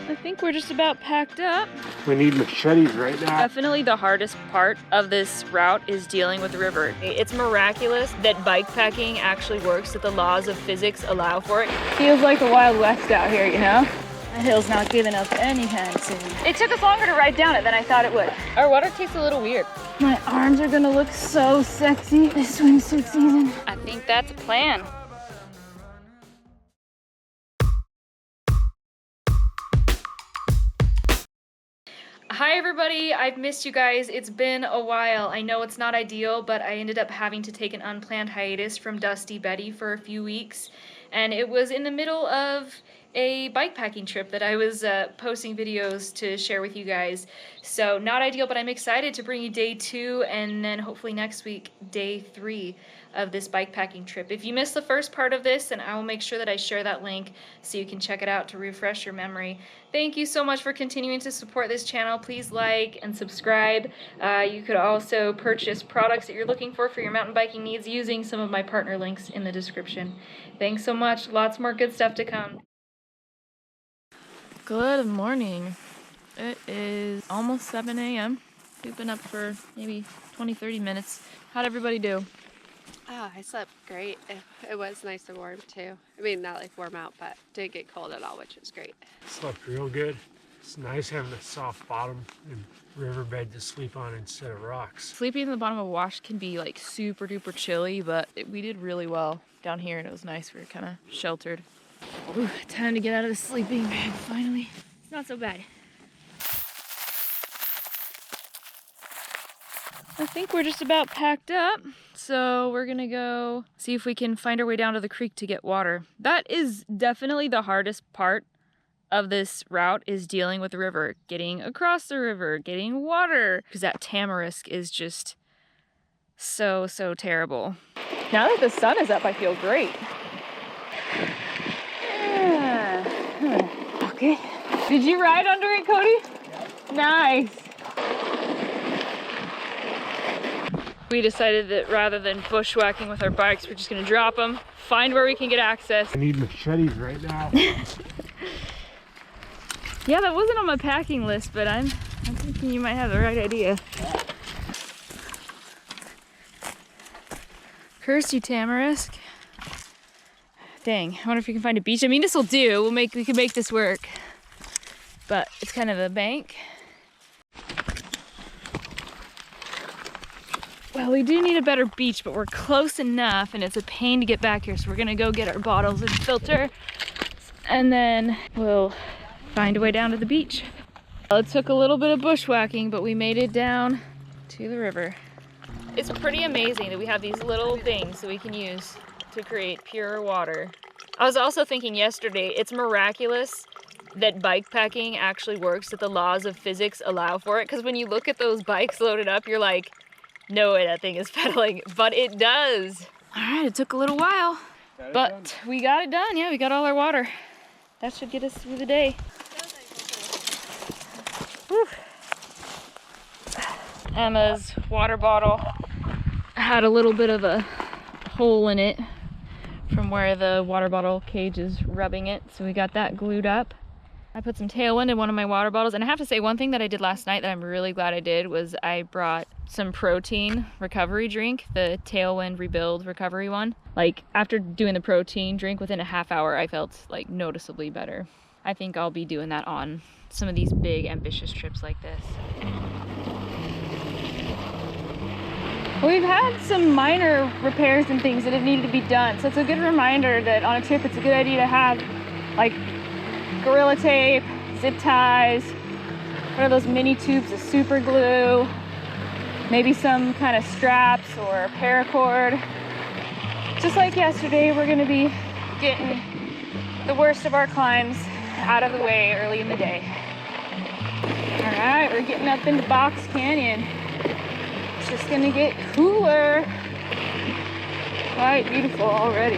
I think we're just about packed up. We need machetes right now. Definitely the hardest part of this route is dealing with the river. It's miraculous that bikepacking actually works, that the laws of physics allow for it. Feels like the Wild West out here, you know? The hill's not giving up anytime soon. It took us longer to ride down it than I thought it would. Our water tastes a little weird. My arms are gonna look so sexy this swimsuit season. I think that's a plan. Hi everybody, I've missed you guys. It's been a while. I know it's not ideal, but I ended up having to take an unplanned hiatus from Dusty Betty for a few weeks. And it was in the middle of a bikepacking trip that I was posting videos to share with you guys. So not ideal, but I'm excited to bring you day 2 and then hopefully next week, day 3 of this bikepacking trip. If you missed the first part of this, then I will make sure that I share that link so you can check it out to refresh your memory. Thank you so much for continuing to support this channel. Please like and subscribe. You could also purchase products that you're looking for your mountain biking needs using some of my partner links in the description. Thanks so much. Lots more good stuff to come. Good morning. It is almost 7 a.m. We've been up for maybe 20-30 minutes. How'd everybody do? Oh, I slept great. It was nice and warm too. I mean, not like warm out, but didn't get cold at all, which was great. Slept real good. It's nice having a soft bottom and riverbed to sleep on instead of rocks. Sleeping in the bottom of a wash can be like super duper chilly, but we did really well down here and it was nice. We were kind of sheltered. Ooh, time to get out of the sleeping bag finally. It's not so bad. I think we're just about packed up, so we're gonna go see if we can find our way down to the creek to get water. That is definitely the hardest part of this route, is dealing with the river, getting across the river, getting water, because that tamarisk is just so terrible. Now that the sun is up, I feel great. Yeah. Okay. Did you ride under it, Cody? Yeah. Nice. We decided that rather than bushwhacking with our bikes, we're just gonna drop them, find where we can get access. I need machetes right now. Yeah, that wasn't on my packing list, but I'm thinking you might have the right idea. Curse you, tamarisk. Dang, I wonder if we can find a beach. I mean, this will do. We can make this work. But it's kind of a bank. Well, we do need a better beach, but we're close enough and it's a pain to get back here. So we're gonna go get our bottles and filter and then we'll find a way down to the beach. Well, it took a little bit of bushwhacking, but we made it down to the river. It's pretty amazing that we have these little things that we can use to create pure water. I was also thinking yesterday, it's miraculous that bikepacking actually works, that the laws of physics allow for it. Because when you look at those bikes loaded up, you're like, no way that thing is pedaling, but it does. All right, it took a little while, but we got it done. Yeah, we got all our water. That should get us through the day. Whew. Emma's water bottle had a little bit of a hole in it from where the water bottle cage is rubbing it, so we got that glued up. I put some Tailwind in one of my water bottles, and I have to say, one thing that I did last night that I'm really glad I did was I brought some protein recovery drink, the Tailwind Rebuild recovery one. Like, after doing the protein drink, within a half hour, I felt like noticeably better. I think I'll be doing that on some of these big, ambitious trips like this. We've had some minor repairs and things that have needed to be done, so it's a good reminder that on a trip it's a good idea to have like Gorilla Tape, zip ties, one of those mini tubes of super glue, maybe some kind of straps or paracord. Just like yesterday, we're going to be getting the worst of our climbs out of the way early in the day. All right, we're getting up into Box Canyon. It's just gonna get cooler. Quite beautiful already.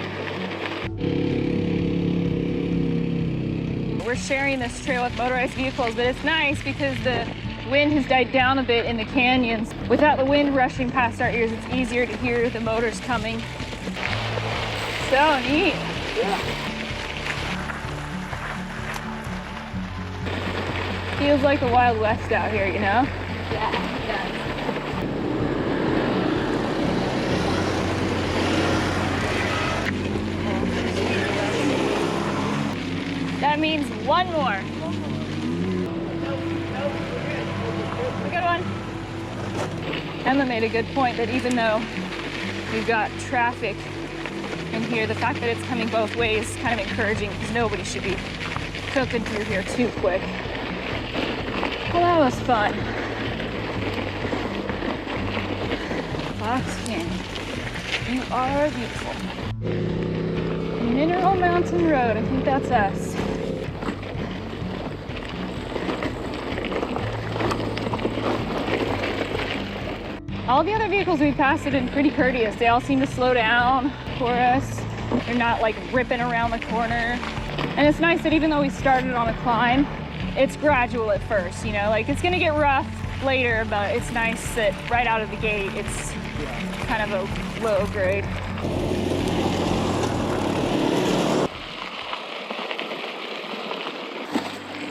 We're sharing this trail with motorized vehicles, but it's nice because the wind has died down a bit in the canyons. Without the wind rushing past our ears, it's easier to hear the motors coming. So neat. Yeah. Feels like the Wild West out here, you know? Yeah, yeah. That means one more. Good one. Emma made a good point that even though we've got traffic in here, the fact that it's coming both ways is kind of encouraging because nobody should be cooking through here too quick. Well, that was fun. Fox Canyon, you are beautiful. Mineral Mountain Road, I think that's us. All the other vehicles we passed have been pretty courteous. They all seem to slow down for us. They're not like ripping around the corner. And it's nice that even though we started on a climb, it's gradual at first, you know, like it's gonna get rough later, but it's nice that right out of the gate, it's kind of a low grade.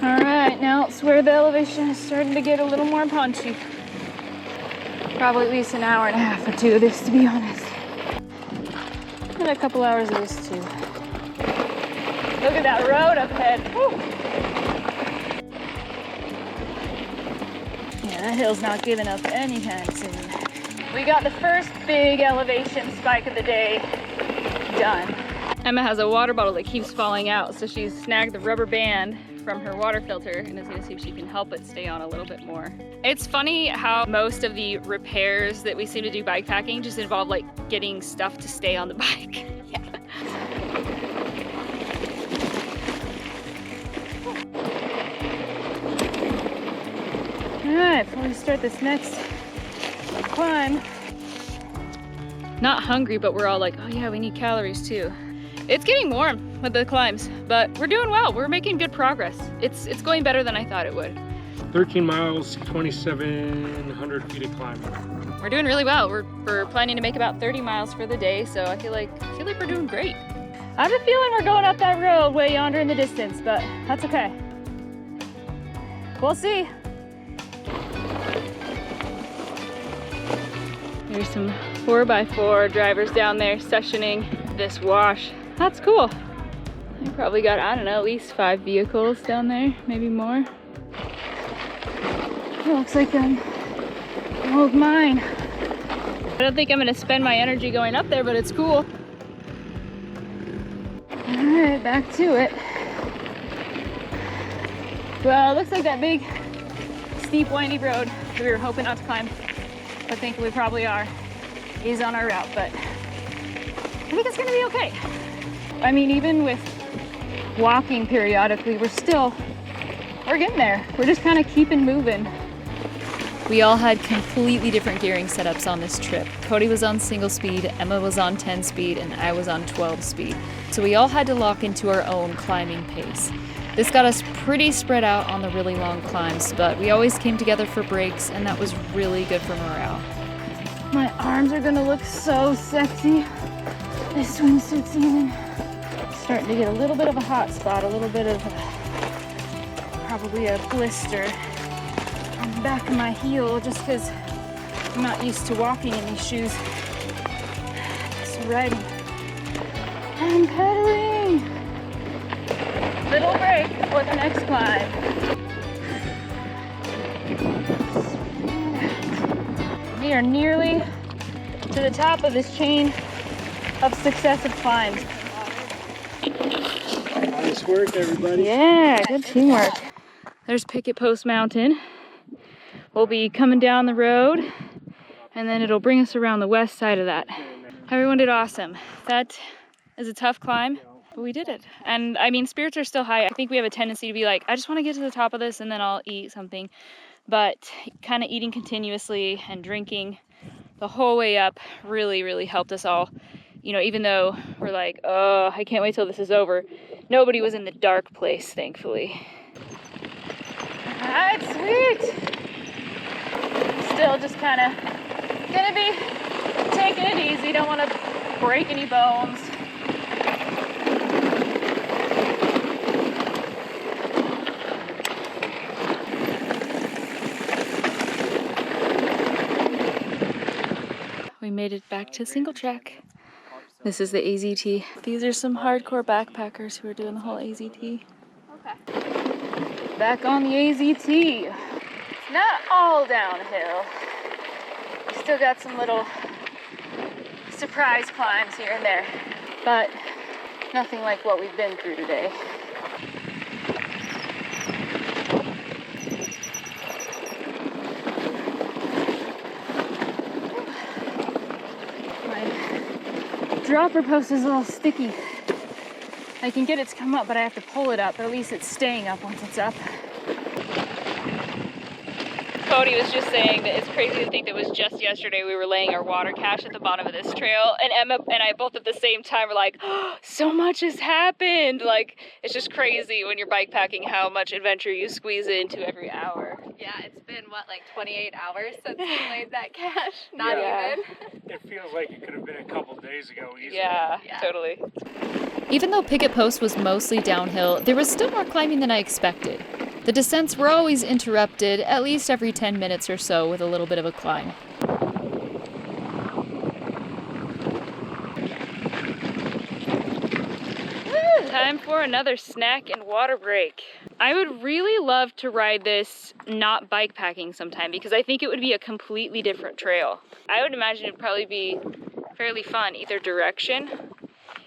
All right, now it's where the elevation is starting to get a little more punchy. Probably at least an hour and a half or two of this, to be honest. And a couple hours of this too. Look at that road up ahead. Woo. Yeah, that hill's not giving up anytime soon. We got the first big elevation spike of the day done. Emma has a water bottle that keeps falling out, so she's snagged the rubber band from her water filter and is gonna see if she can help it stay on a little bit more. It's funny how most of the repairs that we seem to do bikepacking just involve like getting stuff to stay on the bike. Yeah. All right, before we start this next climb. Not hungry, but we're all like, oh yeah, we need calories too. It's getting warm with the climbs, but we're doing well. We're making good progress. It's going better than I thought it would. 13 miles, 2,700 feet of climb. We're doing really well. We're planning to make about 30 miles for the day, so I feel like we're doing great. I have a feeling we're going up that road way yonder in the distance, but that's okay. We'll see. There's some 4x4 drivers down there sessioning this wash. That's cool. I probably got, I don't know, at least 5 vehicles down there, maybe more. It looks like an old mine. I don't think I'm gonna spend my energy going up there, but it's cool. All right, back to it. Well, it looks like that big, steep, windy road that we were hoping not to climb, but think we probably are, is on our route, but I think it's gonna be okay. I mean, even with walking periodically, we're getting there. We're just kind of keeping moving. We all had completely different gearing setups on this trip. Cody was on single speed, Emma was on 10 speed, and I was on 12 speed. So we all had to lock into our own climbing pace. This got us pretty spread out on the really long climbs, but we always came together for breaks, and that was really good for morale. My arms are gonna look so sexy. This swimsuit's even starting to get a little bit of a hot spot, a little bit of probably a blister on the back of my heel just because I'm not used to walking in these shoes. Just riding and pedaling. Little break before the next climb. We are nearly to the top of this chain of successive climbs. Nice work, everybody. Yeah, good teamwork. There's Picket Post Mountain. We'll be coming down the road, and then it'll bring us around the west side of that. Everyone did awesome. That is a tough climb, but we did it. And I mean, spirits are still high. I think we have a tendency to be like, I just want to get to the top of this and then I'll eat something. But kind of eating continuously and drinking the whole way up really, really helped us all. You know, even though we're like, oh, I can't wait till this is over, nobody was in the dark place, thankfully. All right, sweet. Still just kind of gonna be taking it easy. Don't want to break any bones. made it back to single track. This is the AZT. These are some hardcore backpackers who are doing the whole AZT. Okay. Back on the AZT. It's not all downhill. We still got some little surprise climbs here and there, but nothing like what we've been through today. My dropper post is a little sticky. I can get it to come up, but I have to pull it up, but at least it's staying up once it's up. Cody was just saying that it's crazy to think that it was just yesterday we were laying our water cache at the bottom of this trail, and Emma and I both at the same time were like, oh, so much has happened. Like, it's just crazy when you're bikepacking how much adventure you squeeze into every hour. Yeah, it's been what, like 28 hours since we laid that cache? Not even. It feels like it could have been a couple days ago easily. Yeah, totally. Even though Picket Post was mostly downhill, there was still more climbing than I expected. The descents were always interrupted, at least every 10 minutes or so, with a little bit of a climb. Time for another snack and water break. I would really love to ride this not bikepacking sometime, because I think it would be a completely different trail. I would imagine it'd probably be fairly fun either direction.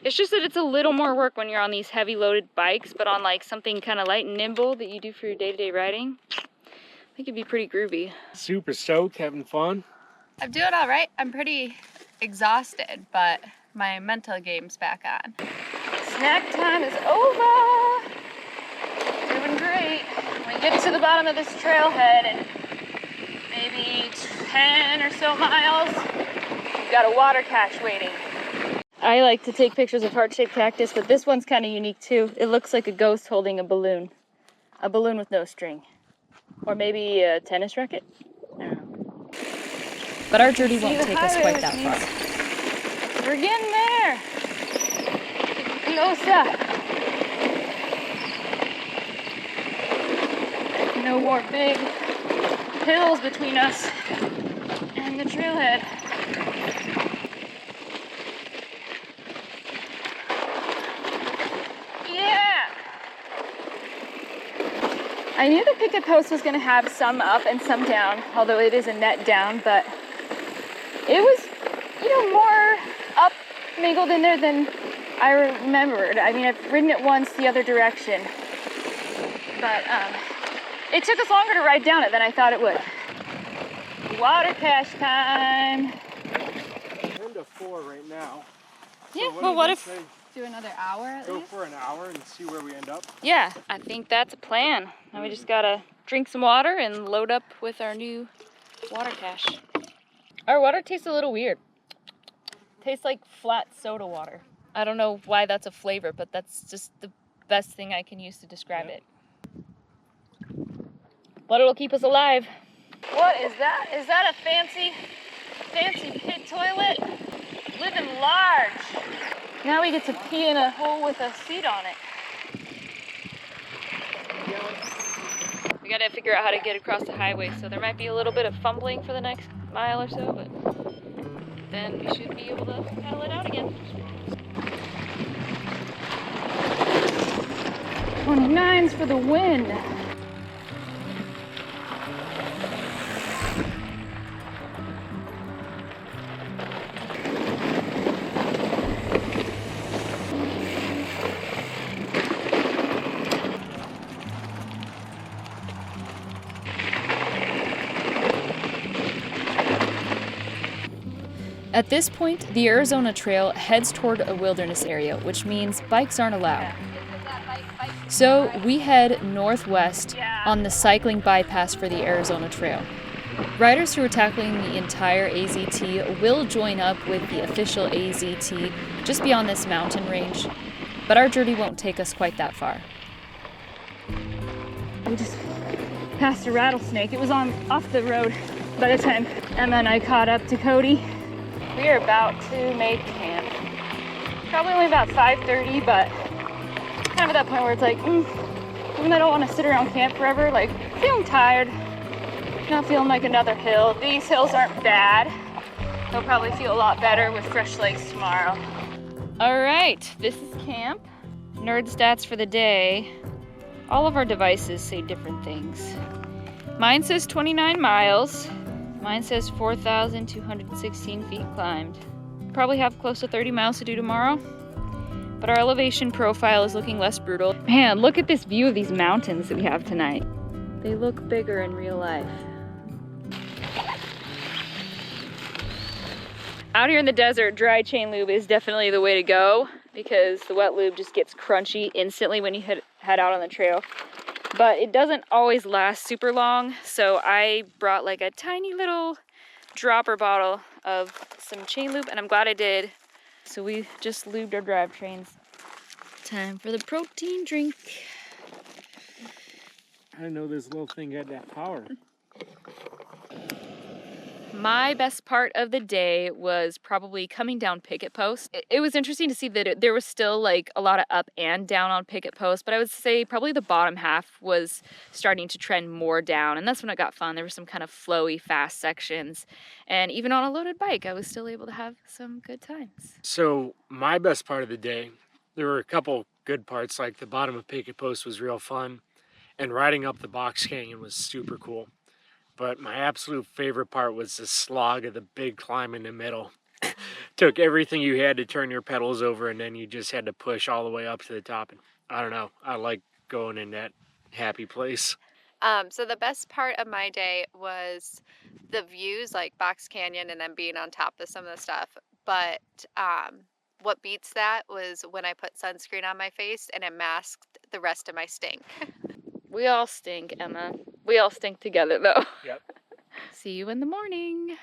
It's just that it's a little more work when you're on these heavy loaded bikes, but on like something kind of light and nimble that you do for your day-to-day riding, I think it'd be pretty groovy. Super stoked, having fun. I'm doing all right. I'm pretty exhausted, but my mental game's back on. Snack time is over. Doing great. When we get to the bottom of this trailhead and maybe 10 or so miles, we've got a water cache waiting. I like to take pictures of heart-shaped cactus, but this one's kind of unique too. It looks like a ghost holding a balloon with no string. Or maybe a tennis racket? I don't know. But our journey won't take us quite that far. We're getting there! Closer! No more big hills between us and the trailhead. I knew the Picket Post was going to have some up and some down, although it is a net down, but it was, more up mingled in there than I remembered. I mean, I've ridden it once the other direction, but it took us longer to ride down it than I thought it would. Water cache time. We're into 4 right now. Yeah, So well, what if... Do another hour at Go least? for an hour and see where we end up. Yeah, I think that's a plan. Now we just gotta drink some water and load up with our new water cache. Our water tastes a little weird. Tastes like flat soda water. I don't know why that's a flavor, but that's just the best thing I can use to describe it. But it'll keep us alive. What is that? Is that a fancy pit toilet? Living large. Now we get to pee in a hole with a seat on it. We gotta figure out how to get across the highway, so there might be a little bit of fumbling for the next mile or so, but then we should be able to pedal it out again. 29's for the win. At this point, the Arizona Trail heads toward a wilderness area, which means bikes aren't allowed. So we head northwest on the cycling bypass for the Arizona Trail. Riders who are tackling the entire AZT will join up with the official AZT just beyond this mountain range, but our journey won't take us quite that far. We just passed a rattlesnake. It was off the road by the time Emma and I caught up to Cody. We are about to make camp. Probably only about 5:30, but kind of at that point where it's like, even though I don't want to sit around camp forever, like feeling tired, not feeling like another hill. These hills aren't bad, He'll probably feel a lot better with fresh legs tomorrow. All right, this is camp. Nerd stats for the day. All of our devices say different things. Mine says 29 miles. Mine says 4,216 feet climbed. Probably have close to 30 miles to do tomorrow, but our elevation profile is looking less brutal. Man, look at this view of these mountains that we have tonight. They look bigger in real life. Out here in the desert, dry chain lube is definitely the way to go because the wet lube just gets crunchy instantly when you head out on the trail. But it doesn't always last super long, so I brought like a tiny little dropper bottle of some chain lube, and I'm glad I did. So we just lubed our drivetrains. Time for the protein drink. I didn't know this little thing had that power. My best part of the day was probably coming down Picket Post. It was interesting to see that there was still like a lot of up and down on Picket Post, but I would say probably the bottom half was starting to trend more down, and that's when it got fun. There were some kind of flowy, fast sections, and even on a loaded bike, I was still able to have some good times. So my best part of the day, there were a couple good parts, like the bottom of Picket Post was real fun, and riding up the box canyon was super cool. But my absolute favorite part was the slog of the big climb in the middle. Took everything you had to turn your pedals over, and then you just had to push all the way up to the top. And I don't know, I like going in that happy place. So the best part of my day was the views, like Box Canyon, and then being on top of some of the stuff. But what beats that was when I put sunscreen on my face and it masked the rest of my stink. We all stink, Emma. We all stink together, though. Yep. See you in the morning.